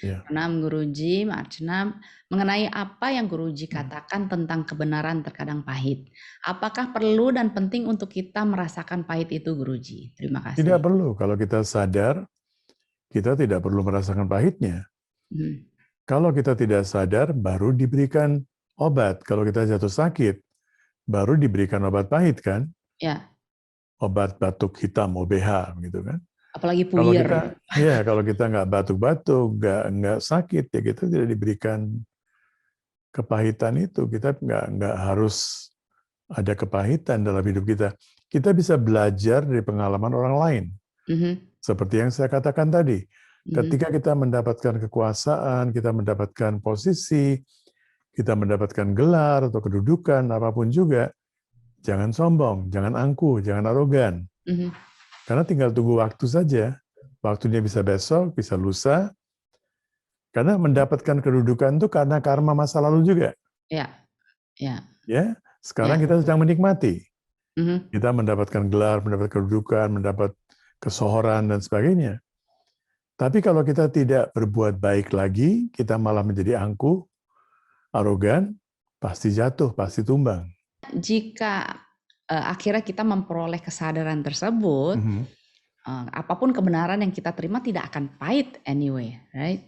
Ya. Pranam Guruji, Archana, mengenai apa yang Guruji katakan tentang kebenaran terkadang pahit. Apakah perlu dan penting untuk kita merasakan pahit itu, Guruji? Terima Tidak kasih. perlu. Kalau kita sadar, kita tidak perlu merasakan pahitnya. Hmm. Kalau kita tidak sadar, baru diberikan obat. Kalau kita jatuh sakit, baru diberikan obat pahit kan? Ya, Obat batuk hitam, OBH, gitu kan? apalagi Kalau puyer. kita nggak batuk-batuk, nggak sakit, ya kita tidak diberikan kepahitan itu. Kita nggak harus ada kepahitan dalam hidup kita. Kita bisa belajar dari pengalaman orang lain. Mhm, Seperti yang saya katakan tadi, mhm. ketika kita mendapatkan kekuasaan, kita mendapatkan posisi, kita mendapatkan gelar atau kedudukan, apapun juga, jangan sombong, jangan angkuh, jangan arogan. Mhm. Karena tinggal tunggu waktu saja. Waktunya bisa besok, bisa lusa. Karena mendapatkan kedudukan itu karena karma masa lalu juga. Ya, ya, Ya, sekarang ya, kita betul. sedang menikmati. Mhm. Kita mendapatkan gelar, mendapat kedudukan, mendapat kesohoran dan sebagainya. Tapi kalau kita tidak berbuat baik lagi, kita malah menjadi angkuh, arogan, pasti jatuh, pasti tumbang. Jika akhirnya kita memperoleh kesadaran tersebut, Mhm. apapun kebenaran yang kita terima tidak akan pahit anyway, right?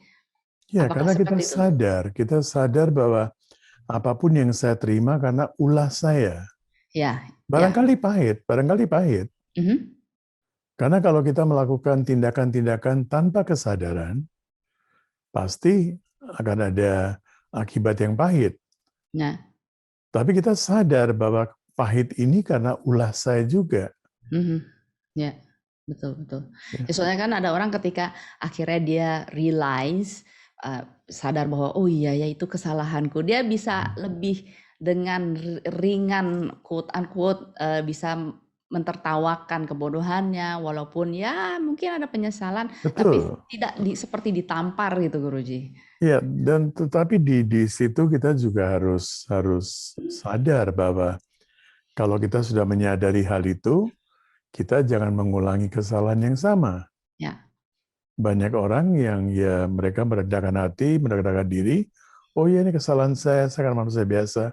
Ya, Apakah karena seperti itu? kita sadar bahwa apapun yang saya terima karena ulah saya. Ya, ya. Barangkali pahit, barangkali pahit. Mhm. Karena kalau kita melakukan tindakan-tindakan tanpa kesadaran, pasti akan ada akibat yang pahit. Nah, Tapi kita sadar bahwa pahit ini karena ulah saya juga. mhm. Ya, betul, betul. Ya, Ya, soalnya kan ada orang ketika akhirnya dia realize, sadar bahwa, "Oh iya ya itu kesalahanku." Dia bisa lebih dengan ringan quote unquote, bisa mentertawakan kebodohannya walaupun ya mungkin ada penyesalan, tapi betul. tidak seperti ditampar gitu Guruji. Ya, dan tetapi di situ kita juga harus sadar bahwa kalau kita sudah menyadari hal itu, kita jangan mengulangi kesalahan yang sama. Ya, Banyak orang yang ya mereka merendahkan hati, merendahkan diri, oh ya ini kesalahan saya kan manusia biasa.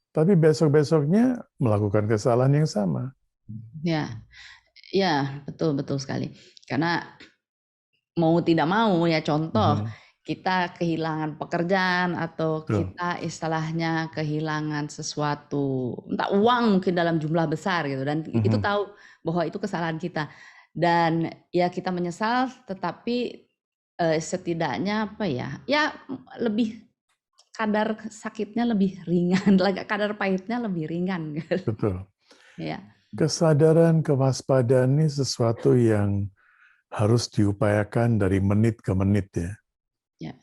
Tapi besok-besoknya melakukan kesalahan yang sama. ya, ya, betul, betul sekali. Karena mau tidak mau ya contoh, Mhm. kita kehilangan pekerjaan atau Betul. kita istilahnya kehilangan sesuatu, entah uang mungkin dalam jumlah besar gitu dan itu Mhm. tahu bahwa itu kesalahan kita. Dan ya kita menyesal tetapi, setidaknya apa ya, ya lebih kadar sakitnya lebih ringan, kadar pahitnya lebih ringan gitu. Betul. Ya, Kesadaran, kewaspadaan ini sesuatu yang harus diupayakan dari menit ke menit ya. ya,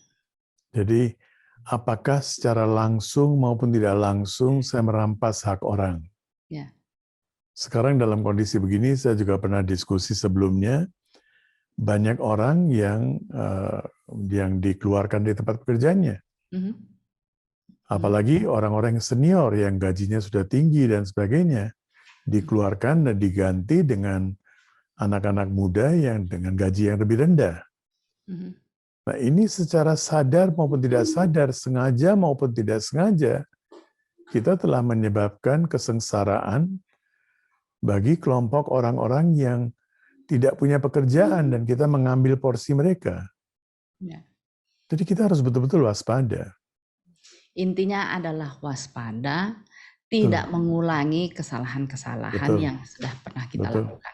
Jadi apakah secara langsung maupun tidak langsung saya merampas hak orang. ya. Sekarang dalam kondisi begini saya juga pernah diskusi sebelumnya, banyak orang yang dikeluarkan dari tempat pekerjaannya. Mhm, mhm, Apalagi orang-orang yang senior yang gajinya sudah tinggi dan sebagainya, dikeluarkan dan diganti dengan anak-anak muda yang dengan gaji yang lebih rendah. mhm. Nah, ini secara sadar maupun tidak sadar, sengaja maupun tidak sengaja, kita telah menyebabkan kesengsaraan bagi kelompok orang-orang yang tidak punya pekerjaan dan kita mengambil porsi mereka. Ya. Jadi kita harus betul-betul waspada. Intinya adalah waspada, Betul, tidak mengulangi kesalahan-kesalahan betul, yang sudah pernah kita betul. lakukan.